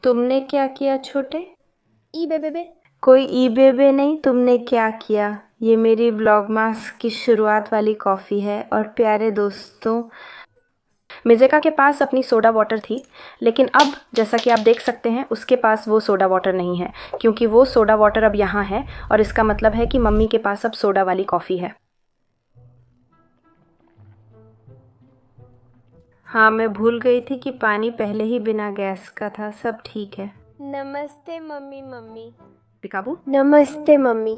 तुमने क्या किया छोटे? ई बे बे बे। कोई ई बेबे नहीं, तुमने क्या किया? ये मेरी व्लॉगमास की शुरुआत वाली कॉफ़ी है। और प्यारे दोस्तों, मिज़ेका के पास अपनी सोडा वाटर थी, लेकिन अब जैसा कि आप देख सकते हैं उसके पास वो सोडा वाटर नहीं है, क्योंकि वो सोडा वाटर अब यहाँ है। और इसका मतलब है कि मम्मी के पास अब सोडा वाली कॉफ़ी है। हाँ, मैं भूल गई थी कि पानी पहले ही बिना गैस का था। सब ठीक है। नमस्ते मम्मी। मम्मी पिकाबू, नमस्ते मम्मी।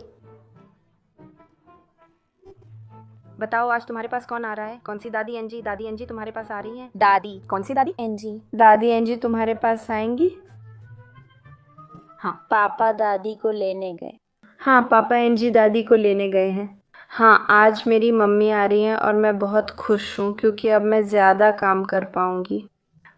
बताओ आज तुम्हारे पास कौन आ रहा है? कौन सी दादी एंजी? दादी एंजी तुम्हारे पास आ रही हैं? दादी कौन सी दादी? एनजी। दादी एंजी तुम्हारे पास आएंगी? हाँ। पापा दादी को लेने गए। हाँ, पापा एंजी दादी को लेने गए हैं। हाँ, आज मेरी मम्मी आ रही हैं और मैं बहुत खुश हूँ, क्योंकि अब मैं ज़्यादा काम कर पाऊँगी।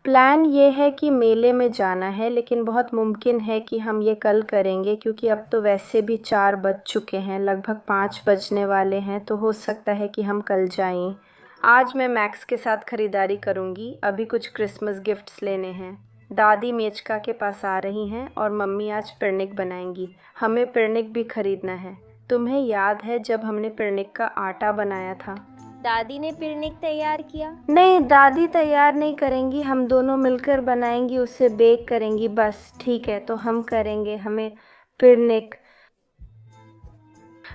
प्लान ये है कि मेले में जाना है, लेकिन बहुत मुमकिन है कि हम ये कल करेंगे, क्योंकि अब तो वैसे भी 4 बज चुके हैं, लगभग 5 बजने वाले हैं, तो हो सकता है कि हम कल जाएं। आज मैं मैक्स के साथ ख़रीदारी करूँगी। अभी कुछ क्रिसमस गिफ्ट्स लेने हैं। दादी मेचका के पास आ रही हैं और मम्मी आज पिकनिक बनाएंगी। हमें पिकनिक भी ख़रीदना है। तुम्हें याद है जब हमने पिकनिक का आटा बनाया था? दादी ने पिकनिक तैयार किया। नहीं, दादी तैयार नहीं करेंगी, हम दोनों मिलकर बनाएंगी, उसे बेक करेंगी बस। ठीक है, तो हम करेंगे। हमें पिकनिक।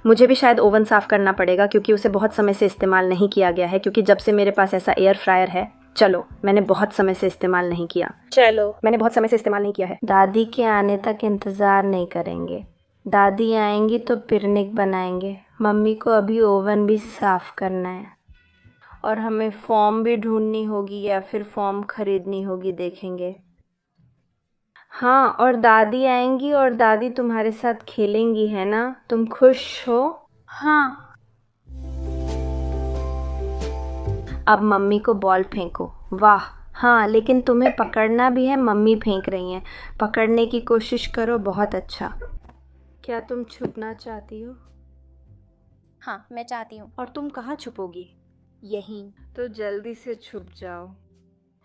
मुझे भी शायद ओवन साफ़ करना पड़ेगा, क्योंकि उसे बहुत समय से इस्तेमाल नहीं किया गया है, क्योंकि जब से मेरे पास ऐसा एयर फ्रायर है। चलो, मैंने बहुत समय से इस्तेमाल नहीं किया। मैंने बहुत समय से इस्तेमाल नहीं किया है। दादी के आने तक इंतज़ार नहीं करेंगे। दादी आएंगी तो पिकनिक बनाएंगे। मम्मी को अभी ओवन भी साफ़ करना है। और हमें फॉर्म भी ढूंढनी होगी, या फिर फॉर्म खरीदनी होगी, देखेंगे। हाँ, और दादी आएंगी और दादी तुम्हारे साथ खेलेंगी, है ना? तुम खुश हो? हाँ। अब मम्मी को बॉल फेंको। वाह। हाँ, लेकिन तुम्हें पकड़ना भी है। मम्मी फेंक रही हैं, पकड़ने की कोशिश करो। बहुत अच्छा। क्या तुम छुपना चाहती हो? हाँ, मैं चाहती हूँ। और तुम कहाँ छुपोगी? यहीं। तो जल्दी से छुप जाओ।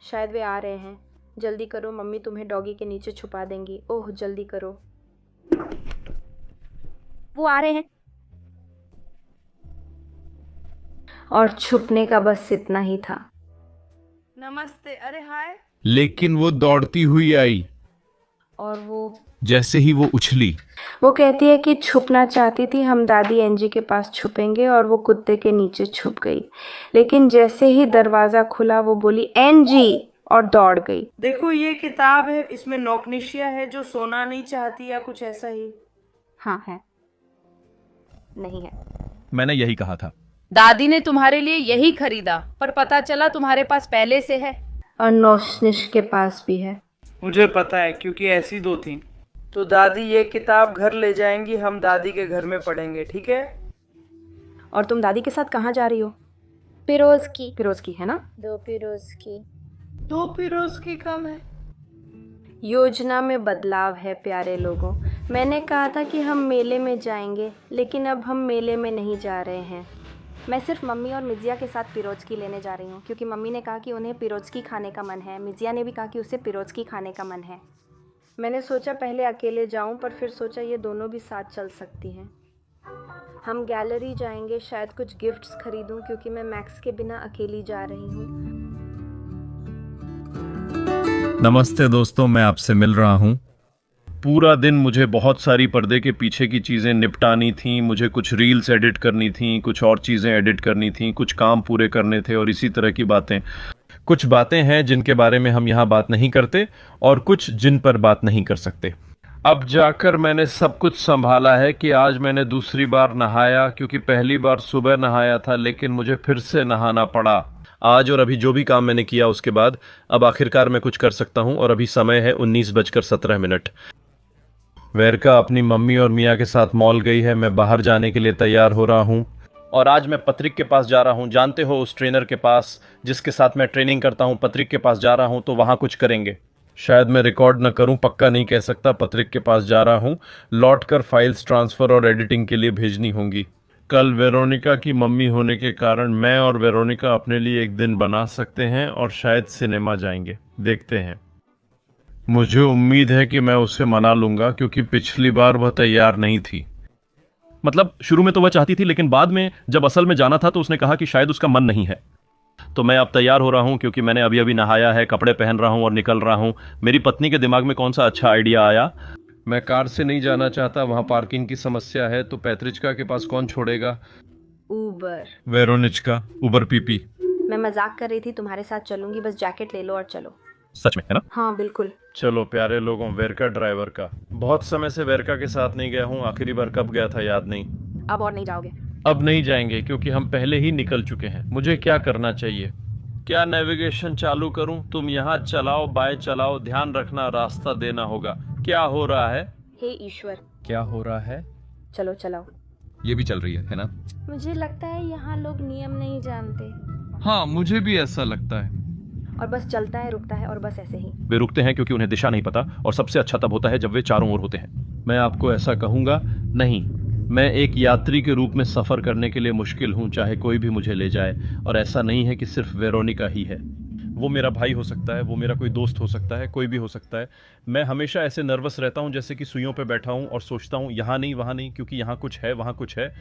शायद वे आ रहे हैं। जल्दी करो, मम्मी तुम्हें डॉगी के नीचे छुपा देंगी। ओह, जल्दी करो। वो आ रहे हैं। और छुपने का बस इतना ही था। नमस्ते। अरे हाय। लेकिन वो दौड़ती हुई आई। और जैसे ही वो उछली, वो कहती है कि छुपना चाहती थी, हम दादी एंजी के पास छुपेंगे, और वो कुत्ते के नीचे छुप गई। लेकिन जैसे ही दरवाज़ा खुला वो बोली एंजी, और दौड़ गई। देखो, ये किताब है, इसमें नोकनिशिया है जो सोना नहीं चाहती, या कुछ ऐसा ही। हाँ है। नहीं है। मैंने यही कहा था। दादी ने तुम्हारे लिए यही खरीदा, पर पता चला तुम्हारे पास पहले से है। और नौशनिश के पास भी है। मुझे पता है, क्योंकि ऐसी दो थी। तो दादी ये किताब घर ले जाएंगी, हम दादी के घर में पढ़ेंगे, ठीक है? और तुम दादी के साथ कहाँ जा रही हो? पिरोज की। फिरोज की, है ना? 2 पिरोज की। 2 फिरोज की कम है। योजना में बदलाव है प्यारे लोगों। मैंने कहा था कि हम मेले में जाएंगे, लेकिन अब हम मेले में नहीं जा रहे हैं। मैं सिर्फ मम्मी और मिजिया के साथ पिरोज़की लेने जा रही हूँ, क्योंकि मम्मी ने कहा कि उन्हें पिरोज़की खाने का मन है। मिजिया ने भी कहा कि उसे पिरोज़की खाने का मन है। मैंने सोचा पहले अकेले जाऊँ, पर फिर सोचा ये दोनों भी साथ चल सकती हैं। हम गैलरी जाएंगे, शायद कुछ गिफ्ट्स खरीदूँ, क्योंकि मैं मैक्स के बिना अकेली जा रही हूँ। नमस्ते दोस्तों, मैं आपसे मिल रहा हूँ। पूरा दिन मुझे बहुत सारी पर्दे के पीछे की चीज़ें निपटानी थीं। मुझे कुछ रील्स एडिट करनी थीं, कुछ और चीज़ें एडिट करनी थीं, कुछ काम पूरे करने थे, और इसी तरह की बातें। कुछ बातें हैं जिनके बारे में हम यहाँ बात नहीं करते, और कुछ जिन पर बात नहीं कर सकते। अब जाकर मैंने सब कुछ संभाला है कि आज मैंने दूसरी बार नहाया, क्योंकि पहली बार सुबह नहाया था, लेकिन मुझे फिर से नहाना पड़ा आज। और अभी जो भी काम मैंने किया उसके बाद अब आखिरकार मैं कुछ कर सकता हूँ। और अभी समय है 19:17। वेरका अपनी मम्मी और मियाँ के साथ मॉल गई है। मैं बाहर जाने के लिए तैयार हो रहा हूँ, और आज मैं पत्रिक के पास जा रहा हूँ। जानते हो, उस ट्रेनर के पास जिसके साथ मैं ट्रेनिंग करता हूँ, पत्रिक के पास जा रहा हूँ, तो वहाँ कुछ करेंगे। शायद मैं रिकॉर्ड न करूँ, पक्का नहीं कह सकता। पत्रिक के पास जा रहा हूँ, लौट कर फाइल्स ट्रांसफ़र और एडिटिंग के लिए भेजनी होंगी। कल वेरोनिका की मम्मी होने के कारण मैं और वेरोनिका अपने लिए एक दिन बना सकते हैं, और शायद सिनेमा जाएंगे। देखते हैं। मुझे उम्मीद है कि मैं उसे मना लूंगा क्योंकि पिछली बार वह तैयार नहीं थी। मतलब शुरू में तो वह चाहती थी, लेकिन बाद में जब असल में जाना था तो उसने कहा कि शायद उसका मन नहीं है। तो मैं अब तैयार हो रहा हूँ क्योंकि मैंने अभी अभी नहाया है, कपड़े पहन रहा हूँ और निकल रहा हूँ। मेरी पत्नी के दिमाग में कौन सा अच्छा आइडिया आया। मैं कार से नहीं जाना चाहता, वहाँ पार्किंग की समस्या है, तो पैत्रिचका के पास कौन छोड़ेगा। ऊबर। वेरोनिचका, उबर पीपी। मैं मजाक कर रही थी, तुम्हारे साथ चलूंगी, बस जैकेट ले लो और चलो। सच में है ना? हाँ बिल्कुल। चलो प्यारे लोगों, वेरका ड्राइवर का। बहुत समय से वेरका के साथ नहीं गया हूँ, आखिरी बार कब गया था याद नहीं। अब और नहीं जाओगे? अब नहीं जाएंगे क्योंकि हम पहले ही निकल चुके हैं। मुझे क्या करना चाहिए? क्या नेविगेशन चालू करूं? तुम यहाँ चलाओ, बाएं चलाओ, ध्यान रखना रास्ता देना होगा। क्या हो रहा है? हे ईश्वर। क्या हो रहा है? चलो चलाओ। ये भी चल रही है ना? मुझे लगता है यहाँ लोग नियम नहीं जानते। हाँ, मुझे भी ऐसा लगता है। और बस चलता है, रुकता है और बस ऐसे ही। वे रुकते हैं क्योंकि उन्हें दिशा नहीं पता, और सबसे अच्छा तब होता है जब वे चारों ओर होते हैं। मैं आपको ऐसा कहूंगा नहीं, मैं एक यात्री के रूप में सफर करने के लिए मुश्किल हूं, चाहे कोई भी मुझे ले जाए। और ऐसा नहीं है कि सिर्फ वेरोनिका ही है। वो मेरा भाई हो सकता है, वो मेरा कोई दोस्त हो सकता है, कोई भी हो सकता है। मैं हमेशा ऐसे नर्वस रहता हूं जैसे कि सुइयों पे बैठा हूं और सोचता हूं यहाँ नहीं वहाँ नहीं, क्योंकि यहाँ कुछ है वहाँ कुछ है।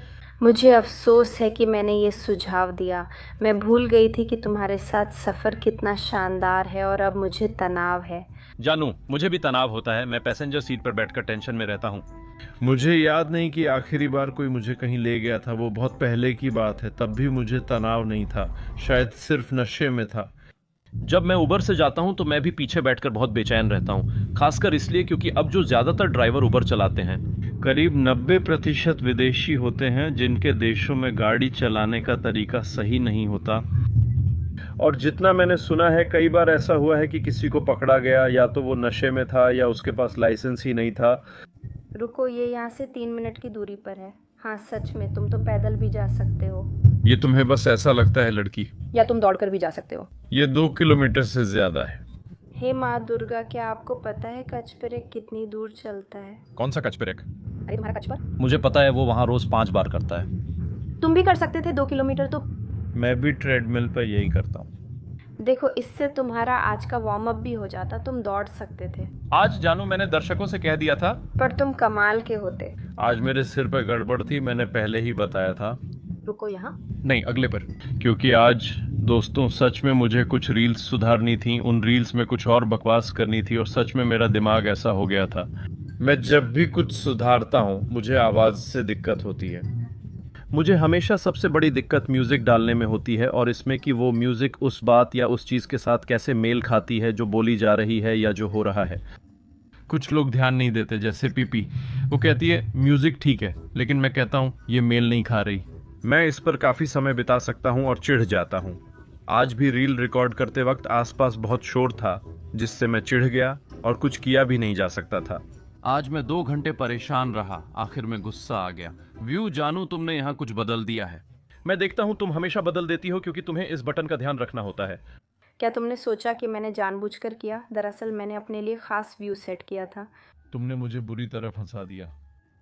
मुझे अफसोस है कि मैंने ये सुझाव दिया। मैं भूल गई थी कि तुम्हारे साथ सफ़र कितना शानदार है और अब मुझे तनाव है। जानू, मुझे भी तनाव होता है। मैं पैसेंजर सीट पर बैठकर टेंशन में रहता हूँ। मुझे याद नहीं कि आखिरी बार कोई मुझे कहीं ले गया था, वो बहुत पहले की बात है। तब भी मुझे तनाव नहीं था, शायद सिर्फ नशे में था। जब मैं उबर से जाता हूं तो मैं भी पीछे बैठकर बहुत बेचैन रहता हूं, खासकर इसलिए क्योंकि अब जो ज्यादातर ड्राइवर उबर चलाते हैं, करीब 90% विदेशी होते हैं जिनके देशों में गाड़ी चलाने का तरीका सही नहीं होता। और जितना मैंने सुना है, कई बार ऐसा हुआ है कि किसी को पकड़ा गया, या तो वो नशे में था या उसके पास लाइसेंस ही नहीं था। रुको, ये यहाँ से 3 मिनट की दूरी पर है। हाँ सच में, तुम तो पैदल भी जा सकते हो। ये तुम्हें बस ऐसा लगता है लड़की, या तुम दौड़कर भी जा सकते हो। ये 2 किलोमीटर से ज्यादा है। हे माँ दुर्गा, क्या आपको पता है कचपेरेक कितनी दूर चलता है? कौन सा कचपेरेक? अरे तुम्हारा कचपर। मुझे पता है, वो वहाँ रोज 5 बार करता है। तुम भी कर सकते थे 2 किलोमीटर तो। मैं भी ट्रेडमिल पर यही करता हूँ। देखो, इससे तुम्हारा आज का वार्म अप भी हो जाता, तुम दौड़ सकते थे। आज जानू, मैंने दर्शकों से कह दिया था। पर तुम कमाल के होते। आज मेरे सिर पर गड़बड़ थी, मैंने पहले ही बताया था। रुको यहाँ। नहीं, अगले पर। क्योंकि आज दोस्तों, सच में मुझे कुछ रील्स सुधारनी थी, उन रील्स में कुछ और बकवास करनी थी, और सच में मेरा दिमाग ऐसा हो गया था। मैं जब भी कुछ सुधारता हूँ मुझे आवाज से दिक्कत होती है। मुझे हमेशा सबसे बड़ी दिक्कत म्यूजिक डालने में होती है, और इसमें कि वो म्यूजिक उस बात या उस चीज के साथ कैसे मेल खाती है जो बोली जा रही है या जो हो रहा है। कुछ लोग ध्यान नहीं देते, जैसे पीपी। वो कहती है म्यूजिक ठीक है, लेकिन मैं कहता हूँ ये मेल नहीं खा रही। मैं इस पर काफी समय बिता सकता हूँ और चिढ़ जाता हूँ। आज भी रील रिकॉर्ड करते वक्त आसपास बहुत शोर था, जिससे मैं चिढ़ गया और कुछ किया भी नहीं जा सकता था। आज मैं 2 घंटे परेशान रहा, आखिर में गुस्सा आ गया। व्यू जानू, तुमने यहाँ कुछ बदल दिया है। मैं देखता हूँ तुम हमेशा बदल देती हो, क्योंकि तुम्हें इस बटन का ध्यान रखना होता है। क्या तुमने सोचा कि मैंने जानबूझकर किया? दरअसल मैंने अपने लिए खास व्यू सेट किया था। तुमने मुझे बुरी तरह फंसा दिया।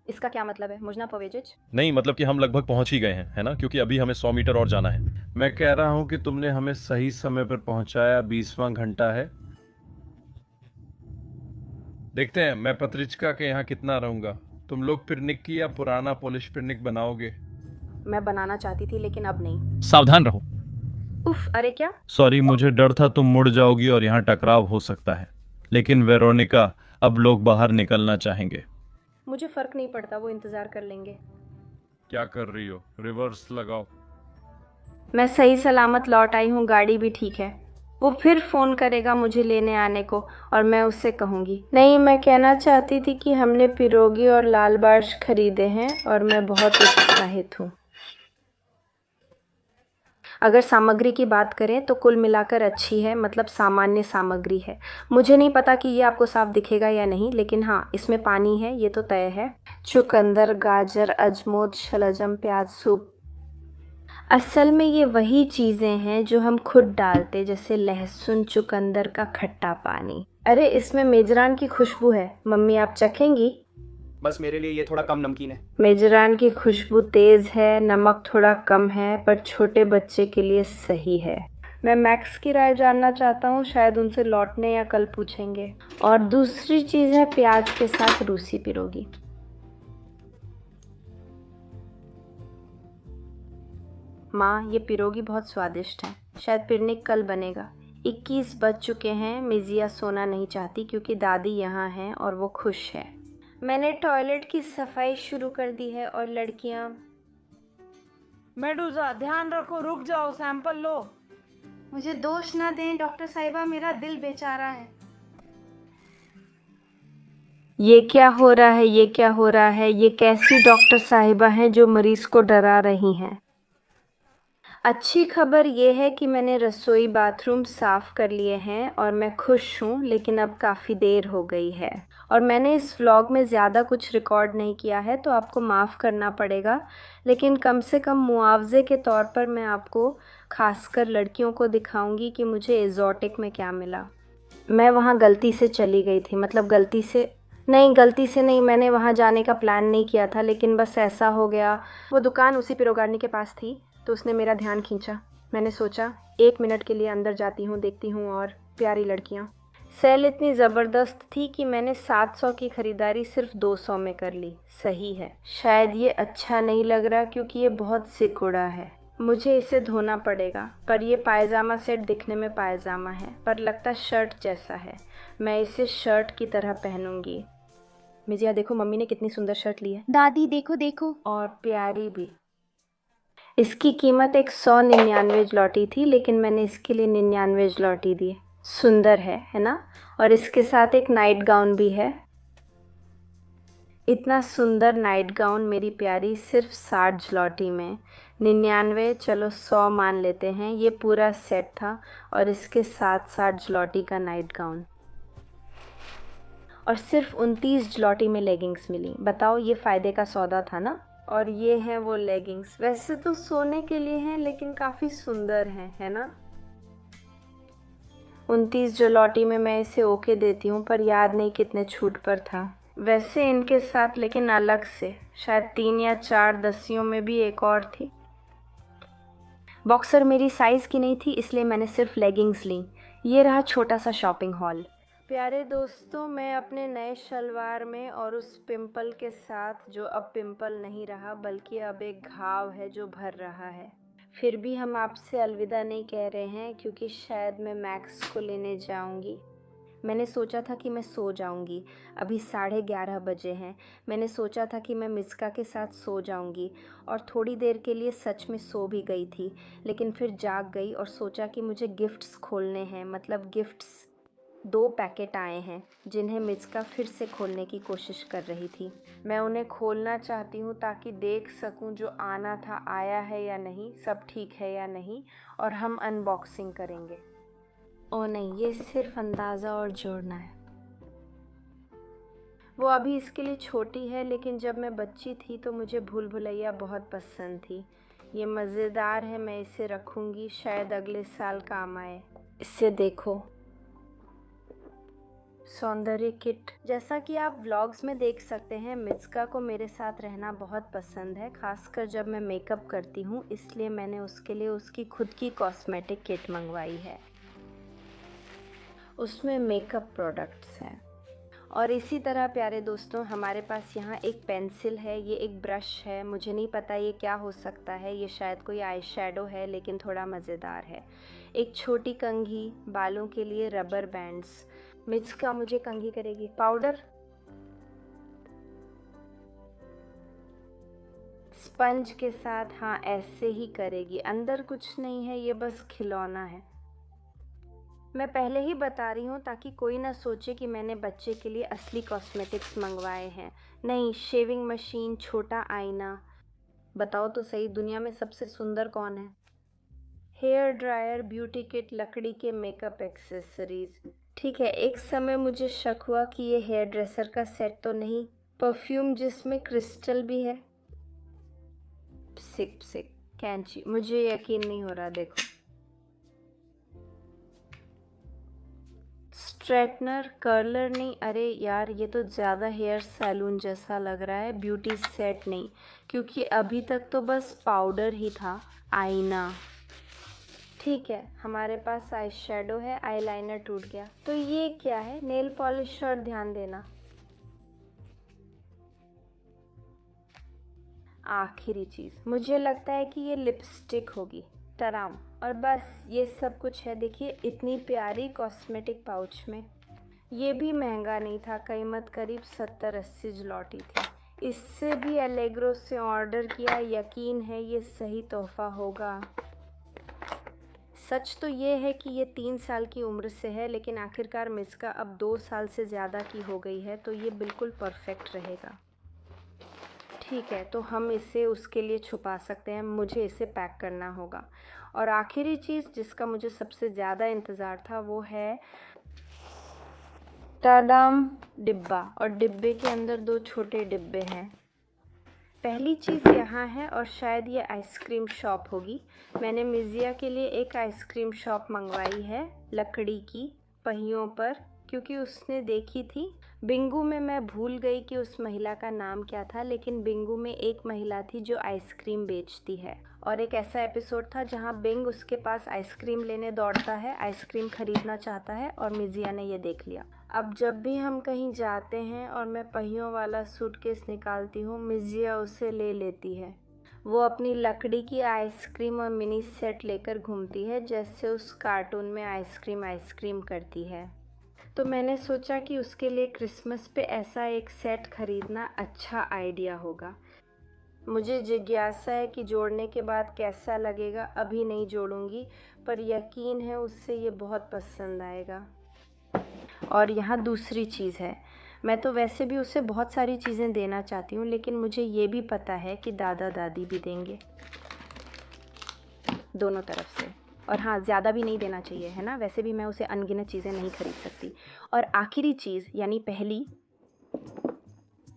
इसका क्या मतलब है? मुझना पवेजिच? नहीं, मतलब कि हम लगभग पहुंच ही गए हैं, है ना? क्योंकि अभी हमें 100 मीटर और जाना है। मैं कह रहा हूँ कि तुमने हमें सही समय पर पहुंचाया। 20वां घंटा है। देखते हैं मैं पत्रिचका के यहाँ कितना रहूंगा। तुम लोग पिकनिक की या पुराना पोलिश पिकनिक बनाओगे? मैं बनाना चाहती थी, लेकिन अब नहीं। सावधान रहो। उफ, अरे क्या? सॉरी, मुझे डर था तुम मुड़ जाओगी और यहाँ टकराव हो सकता है। लेकिन वेरोनिका, अब लोग बाहर निकलना चाहेंगे। मुझे फर्क नहीं पड़ता, वो इंतजार कर लेंगे। क्या कर रही हो? रिवर्स लगाओ। मैं सही सलामत लौट आई हूँ, गाड़ी भी ठीक है। वो फिर फ़ोन करेगा मुझे लेने आने को, और मैं उससे कहूँगी। नहीं, मैं कहना चाहती थी कि हमने पिरोगी और लाल बार्श खरीदे हैं और मैं बहुत उत्साहित हूँ। अगर सामग्री की बात करें तो कुल मिलाकर अच्छी है, मतलब सामान्य सामग्री है। मुझे नहीं पता कि ये आपको साफ दिखेगा या नहीं, लेकिन हाँ, इसमें पानी है, ये तो तय है। चुकंदर, गाजर, अजमोद, शलजम, प्याज, सूप। असल में ये वही चीज़ें हैं जो हम खुद डालते, जैसे लहसुन, चुकंदर का खट्टा पानी। अरे, इसमें मेजरान की खुशबू है। मम्मी, आप चखेंगी? बस मेरे लिए ये थोड़ा कम नमकीन है। मेजरान की खुशबू तेज़ है, नमक थोड़ा कम है, पर छोटे बच्चे के लिए सही है। मैं मैक्स की राय जानना चाहता हूँ, शायद उनसे लौटने या कल पूछेंगे। और दूसरी चीज़ है प्याज के साथ रूसी पिरोगी। माँ, ये पिरोगी बहुत स्वादिष्ट है, शायद पिकनिक कल बनेगा। 21 बज चुके हैं। मिजिया सोना नहीं चाहती क्योंकि दादी यहाँ हैं और वो खुश है। मैंने टॉयलेट की सफाई शुरू कर दी है और लड़कियाँ। मेडूजा, ध्यान रखो, रुक जाओ, सैंपल लो। मुझे दोष ना दें डॉक्टर साहिबा, मेरा दिल बेचारा है। ये क्या हो रहा है, ये क्या हो रहा है? ये कैसी डॉक्टर साहिबा हैं जो मरीज को डरा रही हैं? अच्छी खबर ये है कि मैंने रसोई बाथरूम साफ़ कर लिए हैं और मैं खुश हूँ, लेकिन अब काफ़ी देर हो गई है और मैंने इस व्लॉग में ज़्यादा कुछ रिकॉर्ड नहीं किया है, तो आपको माफ़ करना पड़ेगा। लेकिन कम से कम मुआवजे के तौर पर मैं आपको खासकर लड़कियों को दिखाऊंगी कि मुझे एग्जॉटिक में क्या मिला। मैं वहाँ गलती से चली गई थी, मतलब गलती से नहीं, मैंने वहाँ जाने का प्लान नहीं किया था, लेकिन बस ऐसा हो गया। वो दुकान उसी पिरोगानी के पास थी तो उसने मेरा ध्यान खींचा। मैंने सोचा 1 मिनट के लिए अंदर जाती हूँ, देखती हूँ और प्यारी लड़कियाँ। सेल इतनी ज़बरदस्त थी कि मैंने 700 की ख़रीदारी सिर्फ 200 में कर ली। सही है, शायद ये अच्छा नहीं लग रहा क्योंकि ये बहुत सिकुड़ा है, मुझे इसे धोना पड़ेगा। पर ये पायजामा सेट दिखने में पायजामा है पर लगता शर्ट जैसा है। मैं इसे शर्ट की तरह पहनूंगी। मिजिया देखो, मम्मी ने कितनी सुंदर शर्ट ली है। दादी देखो देखो। और प्यारी भी। इसकी कीमत 199 लौटी थी, लेकिन मैंने इसके लिए 99 लौटी दी। सुंदर है ना? और इसके साथ एक नाइट गाउन भी है। इतना सुंदर नाइट गाउन मेरी प्यारी सिर्फ 60 लौटी में। 99, चलो 100 मान लेते हैं। ये पूरा सेट था और इसके साथ 60 लौटी का नाइट गाउन और सिर्फ 29 लौटी में लेगिंग्स मिली। बताओ, ये फ़ायदे का सौदा था ना? और ये हैं वो लेगिंग्स। वैसे तो सोने के लिए हैं लेकिन काफ़ी सुंदर हैं, है ना? 29 लौटी में मैं इसे ओके देती हूँ, पर याद नहीं कितने छूट पर था। वैसे इनके साथ, लेकिन अलग से, शायद 3 या 4 दसियों में भी एक और थी। बॉक्सर मेरी साइज़ की नहीं थी, इसलिए मैंने सिर्फ लेगिंग्स ली। ये रहा छोटा सा शॉपिंग हॉल। प्यारे दोस्तों, मैं अपने नए शलवार में और उस पिंपल के साथ, जो अब पिंपल नहीं रहा बल्कि अब एक घाव है जो भर रहा है। फिर भी हम आपसे अलविदा नहीं कह रहे हैं क्योंकि शायद मैं मैक्स को लेने जाऊंगी। मैंने सोचा था कि मैं सो जाऊंगी। अभी 11:30 बजे हैं। मैंने सोचा था कि मैं मिस्का के साथ सो जाऊंगी और थोड़ी देर के लिए सच में सो भी गई थी, लेकिन फिर जाग गई और सोचा कि मुझे गिफ्ट्स खोलने हैं। मतलब गिफ्ट्स 2 पैकेट आए हैं जिन्हें मिस्का फिर से खोलने की कोशिश कर रही थी। मैं उन्हें खोलना चाहती हूँ ताकि देख सकूँ जो आना था आया है या नहीं, सब ठीक है या नहीं, और हम अनबॉक्सिंग करेंगे। ओ नहीं, ये सिर्फ अंदाज़ा और जोड़ना है। वो अभी इसके लिए छोटी है, लेकिन जब मैं बच्ची थी तो मुझे भूल भुलैया बहुत पसंद थी। ये मज़ेदार है, मैं इसे रखूँगी, शायद अगले साल काम आए। इसे देखो, सौंदर्य किट। जैसा कि आप व्लॉग्स में देख सकते हैं, मिस्का को मेरे साथ रहना बहुत पसंद है, खासकर जब मैं मेकअप करती हूँ, इसलिए मैंने उसके लिए उसकी खुद की कॉस्मेटिक किट मंगवाई है। उसमें मेकअप प्रोडक्ट्स हैं। और इसी तरह प्यारे दोस्तों, हमारे पास यहाँ एक पेंसिल है, ये एक ब्रश है, मुझे नहीं पता ये क्या हो सकता है, ये शायद कोई आई शेडो है लेकिन थोड़ा मज़ेदार है। एक छोटी कंघी, बालों के लिए रबर बैंड्स। मिस्का मुझे कंघी करेगी। पाउडर, स्पंज के साथ, हाँ ऐसे ही करेगी। अंदर कुछ नहीं है, ये बस खिलौना है। मैं पहले ही बता रही हूँ ताकि कोई ना सोचे कि मैंने बच्चे के लिए असली कॉस्मेटिक्स मंगवाए हैं। नहीं, शेविंग मशीन, छोटा आईना। बताओ तो सही, दुनिया में सबसे सुंदर कौन है? हेयर ड्रायर, ब्यूटी किट, लकड़ी के मेकअप एक्सेसरीज। ठीक है, एक समय मुझे शक हुआ कि ये हेयर ड्रेसर का सेट तो नहीं। परफ्यूम जिसमें क्रिस्टल भी है। सिक कैंची, मुझे यकीन नहीं हो रहा। देखो, स्ट्रेटनर, कर्लर नहीं, अरे यार ये तो ज़्यादा हेयर सैलून जैसा लग रहा है। ब्यूटी सेट नहीं, क्योंकि अभी तक तो बस पाउडर ही था। आईना, ठीक है, हमारे पास आई शेडो है, आईलाइनर टूट गया। तो ये क्या है? नेल पॉलिश पर ध्यान देना। आखिरी चीज़, मुझे लगता है कि ये लिपस्टिक होगी। टराम। और बस ये सब कुछ है। देखिए इतनी प्यारी कॉस्मेटिक पाउच में। ये भी महंगा नहीं था, कीमत करीब 70-80 ज़लॉटी थी। इससे भी एलेग्रो से ऑर्डर किया, यकीन है ये सही तोहफा होगा। सच तो ये है कि ये 3 साल की उम्र से है, लेकिन आखिरकार मिस्का अब 2 साल से ज़्यादा की हो गई है, तो ये बिल्कुल परफेक्ट रहेगा। ठीक है, तो हम इसे उसके लिए छुपा सकते हैं। मुझे इसे पैक करना होगा। और आखिरी चीज़ जिसका मुझे सबसे ज़्यादा इंतज़ार था वो है टाडाम, डिब्बा। और डिब्बे के अंदर 2 छोटे डिब्बे हैं। पहली चीज़ यहाँ है और शायद ये आइसक्रीम शॉप होगी। मैंने मिजिया के लिए एक आइसक्रीम शॉप मंगवाई है, लकड़ी की पहियों पर, क्योंकि उसने देखी थी। बिंगू में मैं भूल गई कि उस महिला का नाम क्या था, लेकिन बिंगू में एक महिला थी जो आइसक्रीम बेचती है। और एक ऐसा एपिसोड था जहाँ बिंग उसके पास आइसक्रीम लेने दौड़ता है, आइसक्रीम खरीदना चाहता है, और मिजिया ने ये देख लिया। अब जब भी हम कहीं जाते हैं और मैं पहियों वाला सूटकेस निकालती हूँ, मिजिया उसे ले लेती है। वो अपनी लकड़ी की आइसक्रीम और मिनी सेट लेकर घूमती है, जैसे उस कार्टून में आइसक्रीम करती है। तो मैंने सोचा कि उसके लिए क्रिसमस पे ऐसा एक सेट खरीदना अच्छा आइडिया होगा। मुझे जिज्ञासा है कि जोड़ने के बाद कैसा लगेगा। अभी नहीं जोड़ूंगी, पर यकीन है उससे ये बहुत पसंद आएगा। और यहाँ दूसरी चीज़ है, मैं तो वैसे भी उसे बहुत सारी चीज़ें देना चाहती हूँ, लेकिन मुझे ये भी पता है कि दादा दादी भी देंगे, दोनों तरफ से। और हाँ, ज़्यादा भी नहीं देना चाहिए, है ना। वैसे भी मैं उसे अनगिनत चीज़ें नहीं खरीद सकती। और आखिरी चीज़ यानी पहली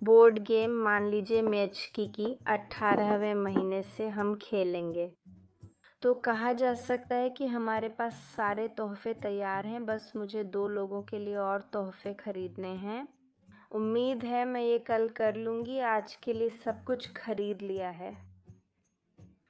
बोर्ड गेम, मान लीजिए मैच की 18वें महीने से हम खेलेंगे। तो कहा जा सकता है कि हमारे पास सारे तोहफे तैयार हैं, बस मुझे 2 लोगों के लिए और तोहफे खरीदने हैं। उम्मीद है मैं ये कल कर लूँगी। आज के लिए सब कुछ खरीद लिया है।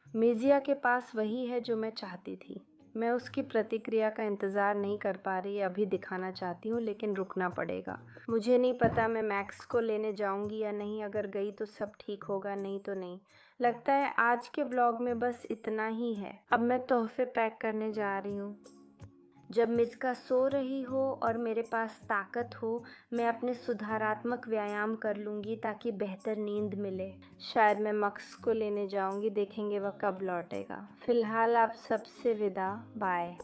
मिजिया के पास वही है जो मैं चाहती थी। मैं उसकी प्रतिक्रिया का इंतज़ार नहीं कर पा रही, अभी दिखाना चाहती हूँ, लेकिन रुकना पड़ेगा। मुझे नहीं पता मैं मैक्स को लेने जाऊँगी या नहीं। अगर गई तो सब ठीक होगा, नहीं तो नहीं। लगता है आज के व्लॉग में बस इतना ही है। अब मैं तोहफे पैक करने जा रही हूँ। जब मिस्का सो रही हो और मेरे पास ताकत हो, मैं अपने सुधारात्मक व्यायाम कर लूँगी ताकि बेहतर नींद मिले। शायद मैं मक्स को लेने जाऊँगी, देखेंगे वह कब लौटेगा। फ़िलहाल आप सबसे विदा, बाय।